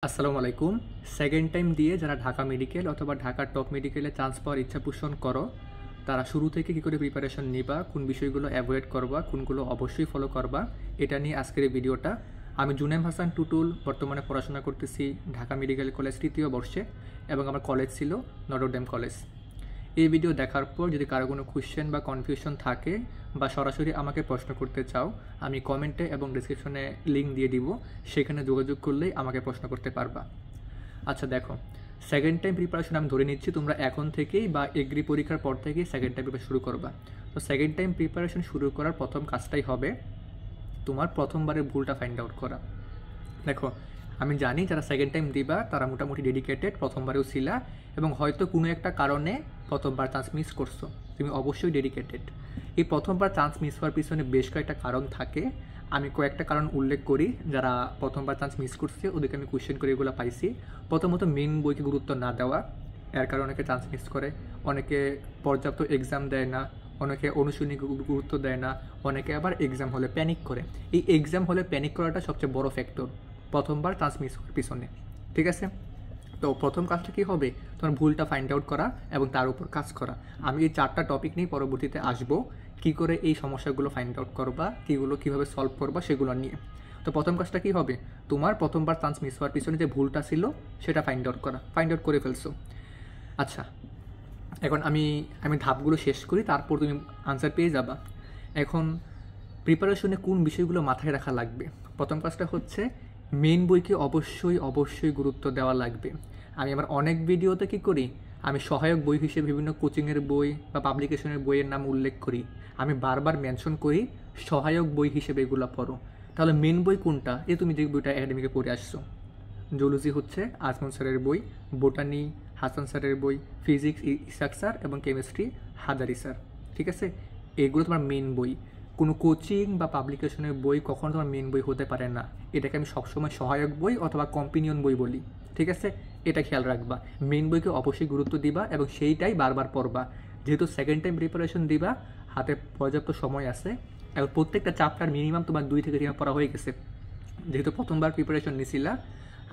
আসসালামু আলাইকুম। Second time দিয়ে যারা ঢাকা মেডিকেল অথবা ঢাকা টপ মেডিকেলে চান্স পাওয়ার ইচ্ছা পোষণ করো, তারা শুরু থেকে কী করে প্রিপারেশন নিবা, কোন বিষয়গুলো অ্যাভয়েড করবা, কোনগুলো অবশ্যই ফলো করবা, এটা নিয়ে আজকের এই ভিডিওটা। আমি জুনেম হাসান টুটুল, বর্তমানে পড়াশোনা করতেছি ঢাকা মেডিকেল কলেজ ৩য় বর্ষে এবং আমার কলেজ ছিল নটরডেম কলেজ। এই ভিডিও দেখার পর যদি কারো কোনো কোয়েশ্চেন বা কনফিউশন থাকে বা সরাসরি আমাকে প্রশ্ন করতে চাও, আমি কমেন্টে এবং ডিসক্রিপশনে লিঙ্ক দিয়ে দিব, সেখানে যোগাযোগ করলেই আমাকে প্রশ্ন করতে পারবা। আচ্ছা দেখো, সেকেন্ড টাইম প্রিপারেশন আমি ধরে নিচ্ছি তোমরা এখন থেকেই বা এগ্রি পরীক্ষার পর থেকেই সেকেন্ড টাইম প্রিপারেশন শুরু করবা। তো সেকেন্ড টাইম প্রিপারেশন শুরু করার প্রথম কাজটাই হবে তোমার প্রথমবারের ভুলটা ফাইন্ড আউট করা। দেখো, আমি জানি যারা সেকেন্ড টাইম দিবা তারা মোটামুটি ডেডিকেটেড, প্রথমবারেও ছিলা এবং হয়তো কোনো একটা কারণে প্রথমবার চান্স মিস করছো, তুমি অবশ্যই ডেডিকেটেড। এই প্রথমবার চান্স মিস হওয়ার পিছনে বেশ কয়েকটা কারণ থাকে, আমি কয়েকটা কারণ উল্লেখ করি। যারা প্রথমবার চান্স মিস করছে ওদেরকে আমি কোয়েশ্চেন করে এগুলো পাইছি। প্রথমত মেন বইকে গুরুত্ব না দেওয়া, এর কারণে অনেকে চান্স মিস করে। অনেকে পর্যাপ্ত এক্সাম দেয় না, অনেকে অনুশীলনী গুরুত্ব দেয় না, অনেকে আবার এক্সাম হলে প্যানিক করে। এই এক্সাম হলে প্যানিক করাটা সবচেয়ে বড় ফ্যাক্টর প্রথমবার চান্স মিস হওয়ার পিছনে, ঠিক আছে? তো প্রথম কাজটা কী হবে, তোমার ভুলটা ফাইন্ড আউট করা এবং তার উপর কাজ করা। আমি এই 4টা টপিক নিয়ে পরবর্তীতে আসবো, কী করে এই সমস্যাগুলো ফাইন্ড আউট করবা, কীগুলো কীভাবে সলভ করবা সেগুলো নিয়ে। তো প্রথম কাজটা কী হবে, তোমার প্রথমবার চান্স মিস হওয়ার পিছনে যে ভুলটা ছিল সেটা ফাইন্ড আউট করা। ফাইন্ড আউট করে ফেলছো, আচ্ছা এখন আমি ধাপগুলো শেষ করি, তারপর তুমি আনসার পেয়ে যাবা। এখন প্রিপারেশনে কোন বিষয়গুলো মাথায় রাখা লাগবে, প্রথম কাজটা হচ্ছে মেন বইকে অবশ্যই গুরুত্ব দেওয়া লাগবে। আমি আমার অনেক ভিডিওতে কী করি, আমি সহায়ক বই হিসেবে বিভিন্ন কোচিংয়ের বই বা পাবলিকেশনের বইয়ের নাম উল্লেখ করি। আমি বারবার মেনশন করি সহায়ক বই হিসেবে এগুলো পড়ো। তাহলে মেন বই কোনটা, তুমি যে বইটা একাডেমিকে পড়ে আসছো, জুলজি হচ্ছে আজমল স্যারের বই, বোটানি হাসান স্যারের বই, ফিজিক্স ইসাক স্যার এবং কেমিস্ট্রি হাজারি স্যার, ঠিক আছে? এগুলো তোমার মেন বই। কোনো কোচিং বা পাবলিকেশনের বই কখনো তোমার মেন বই হতে পারে না। এটাকে আমি সবসময় সহায়ক বই অথবা কম্পিনিয়ন বই বলি, ঠিক আছে? এটা খেয়াল রাখবা, মেন বইকে অবশ্যই গুরুত্ব দিবা এবং সেইটাই বারবার পড়বা। যেহেতু সেকেন্ড টাইম প্রিপারেশন দিবা, হাতে পর্যাপ্ত সময় আছে এবং প্রত্যেকটা চ্যাপ্টার মিনিমাম তোমার 2 থেকে 3 পড়া হয়ে গেছে। যেহেতু প্রথমবার প্রিপারেশন নিছিলা,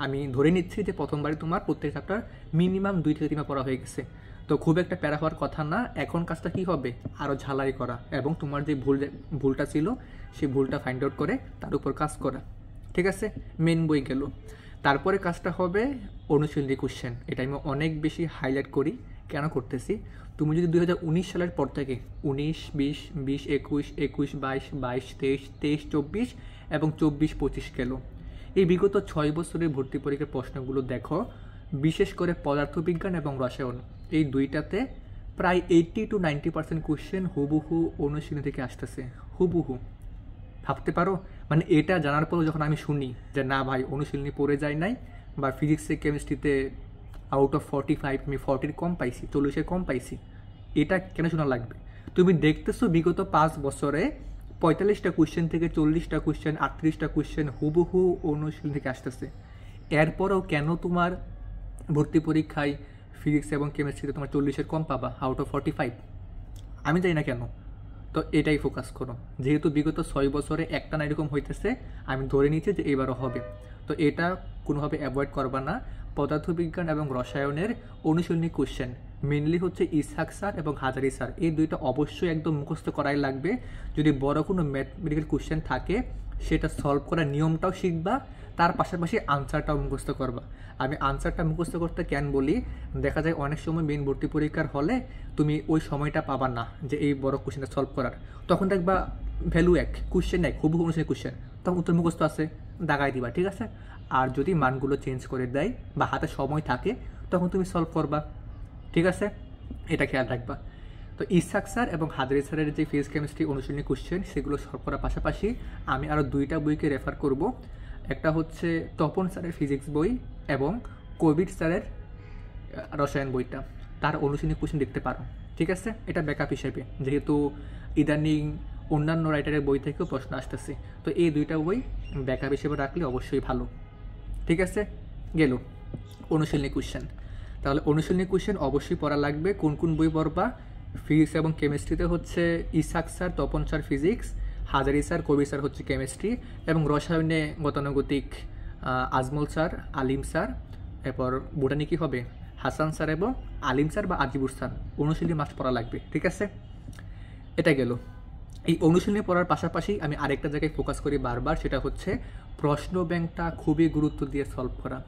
আমি ধরে নিচ্ছি যে প্রথমবারে তোমার প্রত্যেক চ্যাপ্টার মিনিমাম 2 থেকে 3 পড়া হয়ে গেছে। তো খুব একটা প্যারা হওয়ার কথা না। এখন কাজটা কী হবে, আরও ঝালাই করা এবং তোমার যে ভুলটা ছিল সেই ভুলটা ফাইন্ড আউট করে তার উপর কাজ করা, ঠিক আছে? মেন বই গেল। তারপরে কাজটা হবে অনুশীলনী কোশ্চেন। এটা আমি অনেক বেশি হাইলাইট করি। কেন করতেছি, তুমি যদি 2019 সালের পর থেকে 19, 20, 20, 21, 22, 22, 23, 23, 24 এবং 24, 25 গেল, এই বিগত 6 বছরের ভর্তি পরীক্ষার প্রশ্নগুলো দেখো, বিশেষ করে পদার্থবিজ্ঞান এবং রসায়ন, এই দুইটাতে প্রায় 80 to 90% কোশ্চেন হুবহু অনুশীলনী থেকে আসতেছে। হুবহু, ভাবতে পারো? মানে এটা জানার পরও যখন আমি শুনি যে না ভাই অনুশীলনী পড়ে যায় নাই, বা ফিজিক্সে কেমিস্ট্রিতে আউট অফ 45 আমি 40 কম পাইছি, 40 কম পাইছি, এটা কেন শোনা লাগবে? তুমি দেখতেছো বিগত 5 বছরে 45টা কোশ্চেন থেকে 40টা কোশ্চেন, 38টা কোশ্চেন হুবহু অনুশীলনী থেকে আসতেছে। এরপরেও কেন তোমার ভর্তি পরীক্ষায় ফিজিক্স এবং কেমিস্ট্রিতে তোমার 40 কম পাবা আউট অফ 45? আমি জানি না কেন। তো এটাই ফোকাস করো। যেহেতু বিগত 6 বছরে একটা না এরকম হইতেছে, আমি ধরে নিচ্ছি যে এবারও হবে। তো এটা কোনোভাবে অ্যাভয়েড করবা না। পদার্থবিজ্ঞান এবং রসায়নের অনুশীলনী কোশ্চেন মেনলি হচ্ছে ইসহাক স্যার এবং হাজারি স্যার, এই দুইটা অবশ্যই একদম মুখস্থ করাই লাগবে। যদি বড় কোনো ম্যাথমেটিক্যাল কোশ্চেন থাকে সেটা সলভ করার নিয়মটাও শিখবা, তার পাশাপাশি আনসারটাও মুখস্থ করবা। আমি আনসারটা মুখস্থ করতে কেন বলি, দেখা যায় অনেক সময় মেন ভর্তি পরীক্ষার হলে তুমি ওই সময়টা পাবা না যে এই বড় কোশ্চেনটা সলভ করার। তখন দেখবা ভ্যালু এক, কোশ্চেন এক, হুবহু অনুশীলনী কোশ্চেন, তখন উত্তর মুখস্থ আছে, দাগাই দিবা, ঠিক আছে? আর যদি মানগুলো চেঞ্জ করে দেয় বা হাতে সময় থাকে তখন তুমি সলভ করবা, ঠিক আছে? এটা খেয়াল রাখবা। তো ইসহাক স্যার এবং হাজারি স্যারের যে ফিজিক্স কেমিস্ট্রি অনুশীলনী কোশ্চেন সেগুলো সলভ করার পাশাপাশি আমি আরও 2টা বইকে রেফার করব। একটা হচ্ছে তপন স্যারের ফিজিক্স বই এবং কবির স্যারের রসায়ন বইটা, তার অনুশীলনী কোশ্চেন দেখতে পারো, ঠিক আছে? এটা ব্যাকআপ হিসেবে, যেহেতু ইদানিং অন্যান্য রাইটারের বই থেকেও প্রশ্ন আসতেছে, তো এই 2টা বই ব্যাকআপ হিসেবে রাখলে অবশ্যই ভালো, ঠিক আছে? গেল অনুশীলনী কোশ্চেন। তাহলে অনুশীলনী কোশ্চেন অবশ্যই পড়া লাগবে। কোন কোন বই পড়বা, ফিজিক্স এবং কেমিস্ট্রিতে হচ্ছে Ishaq sir, Tapan sir physics, Hazari sir, Kabir sir হচ্ছে কেমিস্ট্রি, এবং রসায়নে গতানুগতিক আজমল স্যার, আলিম স্যার, এরপর বোটানি কি হবে হাসান স্যার এবং আলিম স্যার বা আজিবুর স্যার, অনুশীলনী মাস্ট পড়া লাগবে। ঠিক আছে, এটা গেল। এই অনুশীলনী পড়ার পাশাপাশি আমি আরেকটা জায়গায় ফোকাস করি বারবার, সেটা হচ্ছে প্রশ্ন ব্যাংকটা খুবই গুরুত্ব দিয়ে সলভ করা।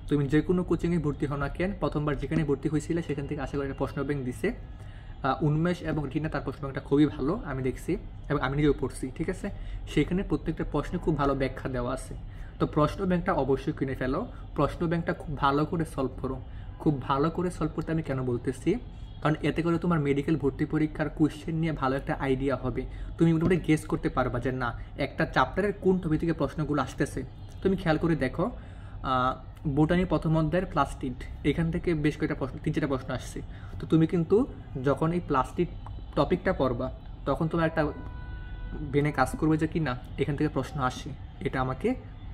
তুমি যে কোনো কোচিংয়ে ভর্তি হও না কেন, প্রথমবার যেখানে ভর্তি হয়েছিলে সেখান থেকে আশা করি একটা প্রশ্ন ব্যাংক দিছে। উন্মেষ এবং রিনা তার প্রশ্ন ব্যাংকটা খুবই ভালো আমি দেখছি এবং আমি নিজেও পড়ছি। ঠিক আছে, সেখানে প্রত্যেকটা প্রশ্নে খুব ভালো ব্যাখ্যা দেওয়া আছে। তো প্রশ্ন ব্যাংকটা অবশ্যই কিনে ফেলো, প্রশ্ন ব্যাংকটা খুব ভালো করে সলভ করো। খুব ভালো করে সলভ করতে আমি কেন বলতেছি, কারণ এতে করে তোমার মেডিকেল ভর্তি পরীক্ষার কোয়েশ্চেন নিয়ে ভালো একটা আইডিয়া হবে। তুমি মোটামুটি গেস করতে পারবা যে না একটা চ্যাপ্টারের কোন টপিক থেকে প্রশ্নগুলো আসতেছে। তুমি খেয়াল করে দেখো, বোটানি প্রথম অধ্যায়ের প্লাস্টিড, এখান থেকে বেশ কয়েকটা প্রশ্ন, 3-4টা প্রশ্ন আসছে। তো তুমি কিন্তু যখন এই প্লাস্টিড টপিকটা পড়বা তখন তোমার একটা ব্রেনে কাজ করবে যে কি না এখান থেকে প্রশ্ন আসে, এটা আমাকে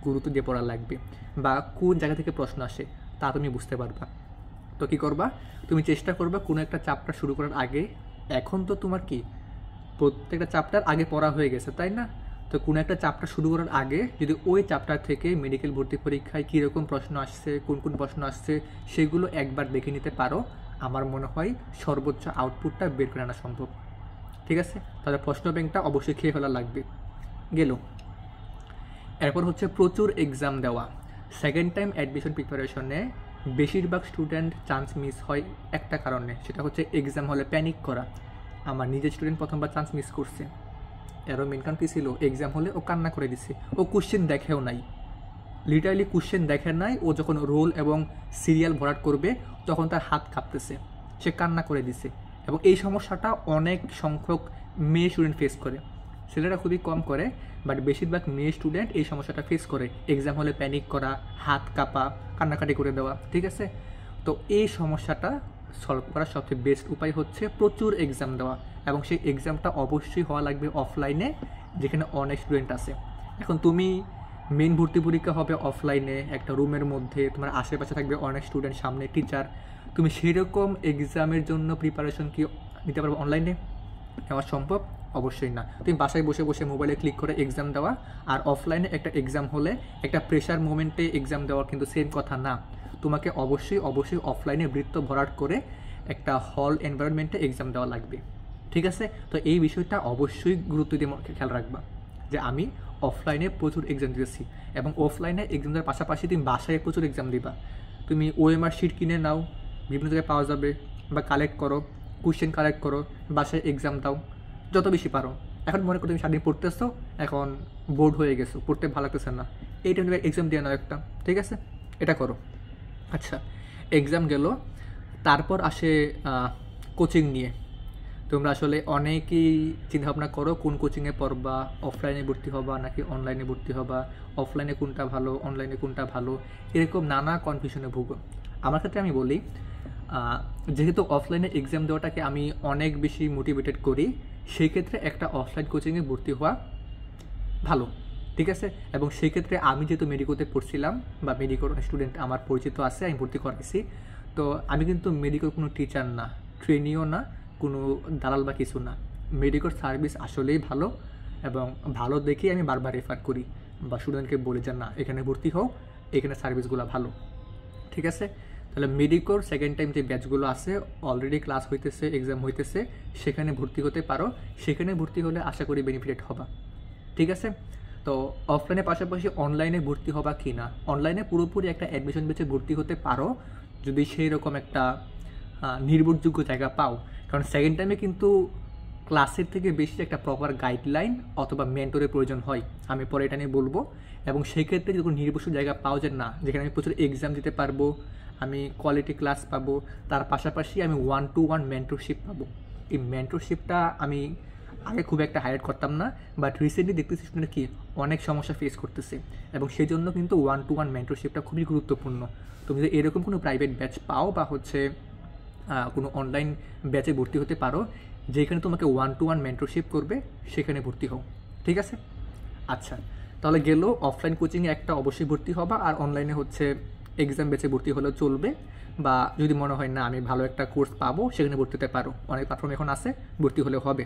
গুরুত্ব দিয়ে পড়া লাগবে, বা কোন জায়গা থেকে প্রশ্ন আসে তা তুমি বুঝতে পারবা। তো কী করবা, তুমি চেষ্টা করবা কোনো একটা চ্যাপ্টার শুরু করার আগে, এখন তো তোমার কি প্রত্যেকটা চ্যাপ্টার আগে পড়া হয়ে গেছে তাই না, তো কোনো একটা চ্যাপ্টার শুরু করার আগে যদি ওই চ্যাপ্টার থেকে মেডিকেল ভর্তি পরীক্ষায় কীরকম প্রশ্ন আসছে, কোন কোন প্রশ্ন আসছে সেগুলো একবার দেখে নিতে পারো, আমার মনে হয় সর্বোচ্চ আউটপুটটা বের করে আনা সম্ভব। ঠিক আছে, তাহলে প্রশ্ন ব্যাংকটা অবশ্যই খেয়ে ফেলা লাগবে। গেল, এরপর হচ্ছে প্রচুর এক্সাম দেওয়া। সেকেন্ড টাইম অ্যাডমিশন প্রিপারেশনে বেশিরভাগ স্টুডেন্ট চান্স মিস হয় একটা কারণে, সেটা হচ্ছে এক্সাম হলে প্যানিক করা। আমার নিজের স্টুডেন্ট প্রথমবার চান্স মিস করছে, এরও মেন কারণ কী ছিল, এক্সাম হলে ও কান্না করে দিছে, ও কোশ্চেন দেখেও নাই, লিটারালি কোশ্চেন দেখে নাই, ও যখন রোল এবং সিরিয়াল ভরাট করবে তখন তার হাত কাঁপতেছে, সে কান্না করে দিছে। এবং এই সমস্যাটা অনেক সংখ্যক মেয়ে স্টুডেন্ট ফেস করে, ছেলেরা খুবই কম করে, বাট বেশিরভাগ মেয়ে স্টুডেন্ট এই সমস্যাটা ফেস করে, এক্সাম হলে প্যানিক করা, হাত কাঁপা, কান্নাকাটি করে দেওয়া। ঠিক আছে, তো এই সমস্যাটা সলভ করার সবচেয়ে বেস্ট উপায় হচ্ছে প্রচুর এক্সাম দেওয়া, এবং সেই এক্সামটা অবশ্যই হওয়া লাগবে অফলাইনে যেখানে অনেক স্টুডেন্ট আছে। এখন তুমি মেন ভর্তি পরীক্ষা হবে অফলাইনে, একটা রুমের মধ্যে, তোমার আশেপাশে থাকবে অনেক স্টুডেন্ট, সামনে টিচার, তুমি সেরকম এক্সামের জন্য প্রিপারেশন কি নিতে পারবে অনলাইনে? নেওয়া সম্ভব? অবশ্যই না। তুমি বাসায় বসে বসে মোবাইলে ক্লিক করে এক্সাম দেওয়া আর অফলাইনে একটা এক্সাম হলে একটা প্রেশার মোমেন্টে এক্সাম দেওয়া কিন্তু সেম কথা না। তোমাকে অবশ্যই অবশ্যই অফলাইনে বৃত্ত ভরাট করে একটা হল এনভায়রনমেন্টে এক্সাম দেওয়া লাগবে। ঠিক আছে, তো এই বিষয়টা অবশ্যই গুরুত্ব দিয়ে খেয়াল রাখবা যে আমি অফলাইনে প্রচুর এক্সাম দিয়েছি, এবং অফলাইনে এক্সাম দেওয়ার পাশাপাশি তুমি বাসায় প্রচুর এক্সাম দিবা। তুমি ওএমআর শিট কিনে নাও, বিভিন্ন জায়গায় পাওয়া যাবে, বা কালেক্ট করো, কোশ্চেন কালেক্ট করো, বাসায় এক্সাম দাও যত বেশি পারো। এখন মনে করো তুমি সারাদিন পড়তেছো, এখন বোর্ড হয়ে গেছো, পড়তে ভালো লাগতেছে না, এই টাইমে এক্সাম দিয়ে নাও একটা। ঠিক আছে, এটা করো। আচ্ছা, এক্সাম গেল, তারপর আসে কোচিং নিয়ে। তোমরা আসলে অনেকেই চিন্তাভাবনা করো কোন কোচিংয়ে পড়বা, অফলাইনে ভর্তি হবা নাকি অনলাইনে ভর্তি হবা, অফলাইনে কোনটা ভালো অনলাইনে কোনটা ভালো, এরকম নানা কনফিউশনে ভুগো। আমার ক্ষেত্রে আমি বলি, যেহেতু অফলাইনে এক্সাম দেওয়াটাকে আমি অনেক বেশি মোটিভেটেড করি, সেই ক্ষেত্রে একটা অফলাইন কোচিংয়ে ভর্তি হওয়া ভালো। ঠিক আছে, এবং সেই ক্ষেত্রে আমি যেহেতু মেডিকোতে পড়ছিলাম বা মেডিকোর স্টুডেন্ট আমার পরিচিত আছে, আমি ভর্তি করাইছি, তো আমি কিন্তু মেডিকোর কোনো টিচার না, ট্রেনিও না, কোনো দালাল বা কিছু না। মেডিকোর সার্ভিস আসলেই ভালো, এবং ভালো দেখেই আমি বারবার রেফার করি বা স্টুডেন্টকে বলি যে না এখানে ভর্তি হও, এখানে সার্ভিসগুলো ভালো। ঠিক আছে, তাহলে মেডিকোর সেকেন্ড টাইম যে ব্যাচগুলো আছে, অলরেডি ক্লাস হইতেছে, এক্সাম হইতেছে, সেখানে ভর্তি হতে পারো। সেখানে ভর্তি হলে আশা করি বেনিফিটেড হবা। ঠিক আছে, তো অফলাইনের পাশাপাশি অনলাইনে ভর্তি হবা কি না, অনলাইনে পুরোপুরি একটা অ্যাডমিশন বেচে ভর্তি হতে পারো যদি সেই রকম একটা নির্ভরযোগ্য জায়গা পাও। কারণ সেকেন্ড টাইমে কিন্তু ক্লাসের থেকে বেশি একটা প্রপার গাইডলাইন অথবা মেন্টরের প্রয়োজন হয়, আমি পরে এটা নিয়ে বলবো। এবং সেই ক্ষেত্রে যদি কোনো নির্ভরযোগ্য জায়গা পাও যে না যেখানে আমি প্রচুর এক্সাম দিতে পারবো, আমি কোয়ালিটি ক্লাস পাবো, তার পাশাপাশি আমি 1-to-1 মেন্টরশিপ পাবো। এই মেন্টরশিপটা আমি আগে খুব একটা হাইলাইট করতাম না, বাট রিসেন্টলি দেখতেছি স্টুডেন্ট কি অনেক সমস্যা ফেস করতেছে, এবং সেই জন্য কিন্তু 1-to-1 মেন্টরশিপটা খুবই গুরুত্বপূর্ণ। তুমি যদি এরকম কোনো প্রাইভেট ব্যাচ পাও বা হচ্ছে কোনো অনলাইন ব্যাচে ভর্তি হতে পারো যেখানে তোমাকে 1-to-1 মেন্টরশিপ করবে, সেখানে ভর্তি হও। ঠিক আছে, আচ্ছা, তাহলে গেল অফলাইন কোচিংয়ে একটা অবশ্যই ভর্তি হবা, আর অনলাইনে হচ্ছে এক্সাম ব্যাচে ভর্তি হলেও চলবে, বা যদি মনে হয় না আমি ভালো একটা কোর্স পাবো সেখানে ভর্তি হতে পারো, অনেক প্ল্যাটফর্ম এখন আছে, ভর্তি হলে হবে।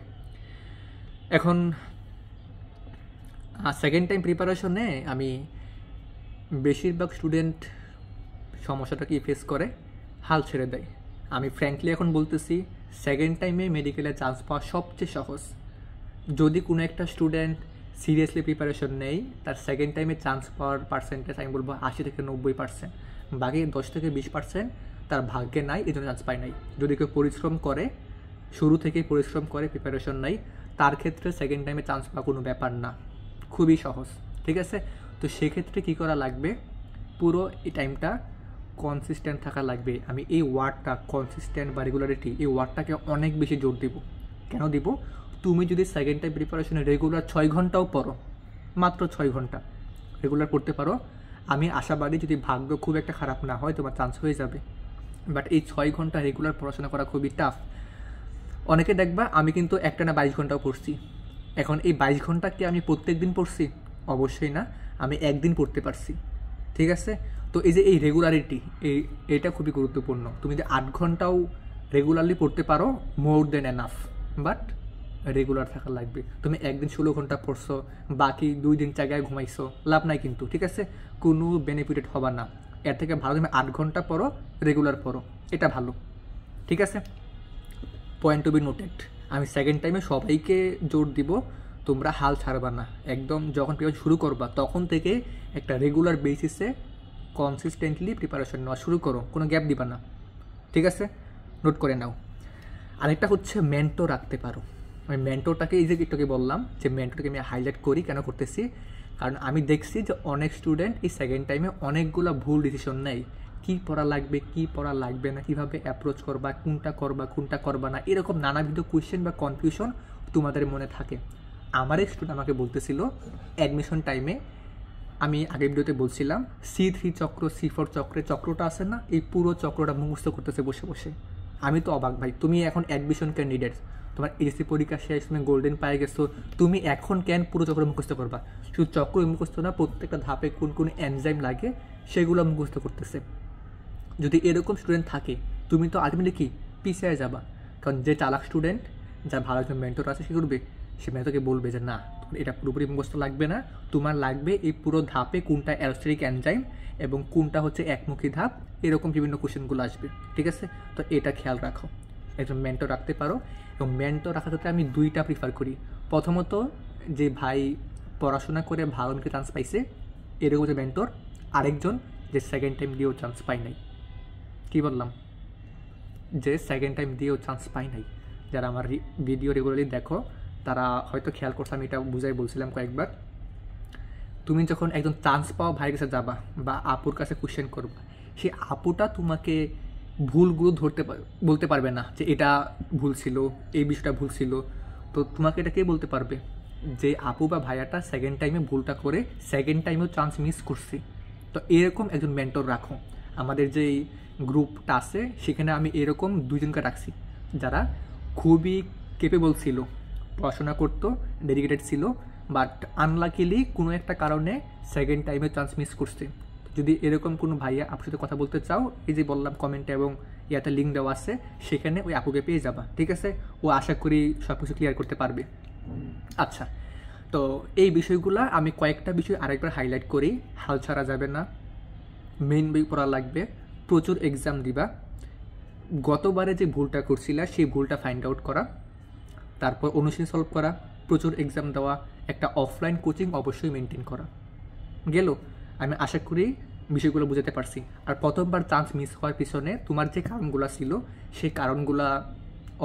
এখন সেকেন্ড টাইম প্রিপারেশনে আমি বেশিরভাগ স্টুডেন্ট সমস্যাটা কি ফেস করে, হাল ছেড়ে দেয়। আমি ফ্র্যাঙ্কলি এখন বলতেছি, সেকেন্ড টাইমে মেডিকেলে চান্স পাওয়া সবচেয়ে সহজ। যদি কোনো একটা স্টুডেন্ট সিরিয়াসলি প্রিপারেশন নেই, তার সেকেন্ড টাইমে চান্স পাওয়ার পার্সেন্টেজ আমি বলবো 80 থেকে 90%। বাকি 10 থেকে 20% তার ভাগ্যে নাই, এই জন্য চান্স পায় নাই। যদি কেউ পরিশ্রম করে, শুরু থেকেই পরিশ্রম করে, প্রিপারেশন নাই, তার ক্ষেত্রে সেকেন্ড টাইমে চান্স পাওয়া কোনো ব্যাপার না, খুবই সহজ। ঠিক আছে, তো সেক্ষেত্রে কী করা লাগবে, পুরো এই টাইমটা কনসিস্টেন্ট থাকা লাগবে। আমি এই ওয়ার্ডটা কনসিস্টেন্ট বা রেগুলারিটি, এই ওয়ার্ডটাকে অনেক বেশি জোর দিব। কেন দিব, তুমি যদি সেকেন্ড টাইম প্রিপারেশনে রেগুলার 6 ঘন্টাও পড়ো, মাত্র 6 ঘন্টা রেগুলার পড়তে পারো, আমি আশাবাদী যদি ভাগ্য খুব একটা খারাপ না হয় তোমার চান্স হয়ে যাবে। বাট এই 6 ঘন্টা রেগুলার পড়াশোনা করা খুবই টাফ। অনেকে দেখবা আমি কিন্তু একটানা 22 ঘন্টাও পড়ছি। এখন এই 22 ঘন্টা কি আমি প্রত্যেক দিন পড়ছি? অবশ্যই না, আমি একদিন পড়তে পারছি। ঠিক আছে, তো এই যে এই রেগুলারিটি, এটা খুবই গুরুত্বপূর্ণ। তুমি যদি 8 ঘন্টাও রেগুলারলি পড়তে পারো, মোর দেন এনাফ, বাট রেগুলার থাকা লাগবে। তুমি একদিন 16 ঘন্টা পড়ছো, বাকি 2 দিন জায়গায় ঘুমাইছো, লাভ নাই কিন্তু। ঠিক আছে, কোনো বেনিফিটেড হবা না। এর থেকে ভালো তুমি 8 ঘন্টা পড়ো, রেগুলার পড়ো, এটা ভালো। ঠিক আছে, পয়েন্ট টু বি নোটেড। আমি সেকেন্ড টাইমে সবাইকে জোর দিব, তোমরা হাল ছাড়বা না। একদম যখন প্রিপারেশন শুরু করবা তখন থেকে একটা রেগুলার বেসিসে কনসিস্টেন্টলি প্রিপারেশন নেওয়া শুরু করো, কোনো গ্যাপ দিবা না। ঠিক আছে, নোট করে নাও। আরেকটা হচ্ছে মেন্টর রাখতে পারো। আমি মেন্টরটাকে, এই যে একটুকে বললাম যে মেন্টরকে আমি হাইলাইট করি, কেন করতেছি, কারণ আমি দেখছি যে অনেক স্টুডেন্ট এই সেকেন্ড টাইমে অনেকগুলো ভুল ডিসিশন নেয়। কী পড়া লাগবে, কী পড়া লাগবে না, কীভাবে অ্যাপ্রোচ করবা, কোনটা করবা না, এরকম নানাবিধ কোয়েশ্চেন বা কনফিউশন তোমাদের মনে থাকে। আমার এক স্টুডেন্ট আমাকে বলতেছিল অ্যাডমিশন টাইমে, আমি আগের ভিডিওতে বলছিলাম C3 চক্র, C4 চক্রের চক্রটা আছে না, এই পুরো চক্রটা মুখস্থ করতেছে বসে বসে। আমি তো অবাক ভাই, তুমি এখন অ্যাডমিশন ক্যান্ডিডেট, তোমার এইচএসসি পরীক্ষা শেষ, তুমি গোল্ডেন পায়ে গেছো, তুমি এখন কেন পুরো চক্র মুখস্থ করবা? শুধু চক্র মুখস্থ না, প্রত্যেকটা ধাপে কোন কোন এনজাইম লাগে সেগুলো মুখস্থ করতেছে। যদি এরকম স্টুডেন্ট থাকে, তুমি তো আলটিমেটলি কি পিছিয়ে যাবা। কারণ যে চালাক স্টুডেন্ট, যার ভালো একজন মেন্টর আছে, সে করবে, সে মেন্টরকে বলবে যে না, এটা পুরোপুরি মুখস্থ লাগবে না, তোমার লাগবে এই পুরো ধাপে কোনটা অ্যারোস্টেরিক এনজাইম এবং কোনটা হচ্ছে একমুখী ধাপ, এরকম বিভিন্ন কোশ্চেনগুলো আসবে। ঠিক আছে, তো এটা খেয়াল রাখো, একজন মেন্টর রাখতে পারো। এবং মেন্টর রাখার ক্ষেত্রে আমি 2টা প্রিফার করি। প্রথমত, যে ভাই পড়াশোনা করে ভালো মেয়েকে চান্স পাইছে, এরকম যে মেন্টর। আরেকজন যে সেকেন্ড টাইম দিয়েও চান্স পায় নাই। কী বললাম, যে সেকেন্ড টাইম দিয়েও চান্স পায় নাই। যারা আমার ভিডিও রেগুলারলি দেখো, তারা হয়তো খেয়াল করছে, আমি এটা বুঝাই বলছিলাম কয়েকবার। তুমি যখন একজন চান্স পাও ভাইয়ের কাছে যাবা বা আপুর কাছে কোশ্চেন করবা, সেই আপুটা তোমাকে ভুলগুলো বলতে পারবে না যে এটা ভুল ছিল, এই বিষয়টা ভুল ছিল। তো তোমাকে এটা কে বলতে পারবে? যে আপু বা ভাইয়াটা সেকেন্ড টাইমে ভুলটা করে সেকেন্ড টাইমেও চান্স মিস করছে। তো এরকম একজন মেন্টর রাখো। আমাদের যেই গ্রুপটা আছে সেখানে আমি এরকম 2জনকে রাখছি, যারা খুবই কেপেবল ছিল, পড়াশোনা করতো, ডেডিকেটেড ছিল, বাট আনলাকিলি কোনো একটা কারণে সেকেন্ড টাইমে চান্স মিস করছে। যদি এরকম কোনো ভাইয়া আপুর সাথে কথা বলতে চাও, এই যে বললাম কমেন্টে এবং ইয়াতে লিঙ্ক দেওয়া আছে, সেখানে ওই আপুকে পেয়ে যাবা। ঠিক আছে, ও আশা করি সব কিছু ক্লিয়ার করতে পারবে। আচ্ছা, তো এই বিষয়গুলো আমি কয়েকটা বিষয় আরেকবার হাইলাইট করি। হাল ছাড়া যাবে না, মেইন বই পড়া লাগবে, প্রচুর এক্সাম দিবা, গতবারে যে ভুলটা করছিলা সেই ভুলটা ফাইন্ড আউট করা, তারপর অনুশীলন সলভ করা, প্রচুর এক্সাম দেওয়া, একটা অফলাইন কোচিং অবশ্যই মেনটেন করা। গেল, আমি আশা করি বিষয়গুলো বুঝাতে পারছি। আর প্রথমবার চান্স মিস হওয়ার পিছনে তোমার যে কারণগুলো ছিল, সেই কারণগুলো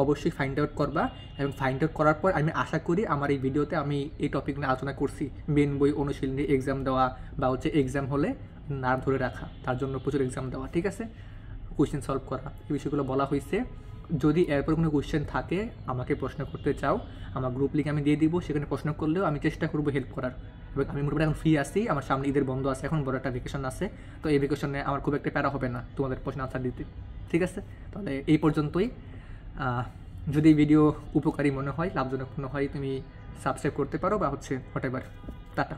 অবশ্যই ফাইন্ড আউট করবা। এবং ফাইন্ড আউট করার পর আমি আশা করি আমার এই ভিডিওতে আমি এই টপিক নিয়ে আলোচনা করছি, মেন বই, অনুশীলনী, এক্সাম দেওয়া, বা হচ্ছে এক্সাম হলে নার্ভ ধরে রাখা, তার জন্য প্রচুর এক্সাম দেওয়া। ঠিক আছে, কোয়েশ্চেন সলভ করা, এই বিষয়গুলো বলা হয়েছে। যদি এরপর কোনো কোয়েশ্চেন থাকে, আমাকে প্রশ্ন করতে চাও, আমার গ্রুপ লিঙ্ক আমি দিয়ে দিব, সেখানে প্রশ্ন করলেও আমি চেষ্টা করবো হেল্প করার। এবং আমি মোটামুটি এখন ফ্রি আছি, আমার সামনে ঈদের বন্ধ আছে, এখন বড় একটা ভেকেশন আছে, তো এই ভেকেশনে আমার খুব একটা প্যারা হবে না তোমাদের প্রশ্ন আনসার দিতে। ঠিক আছে, তাহলে এই পর্যন্তই। যদি ভিডিও উপকারী মনে হয়, লাভজনক মনে হয়, তুমি সাবস্ক্রাইব করতে পারো বা হচ্ছে হোয়াটএভার। টাটা।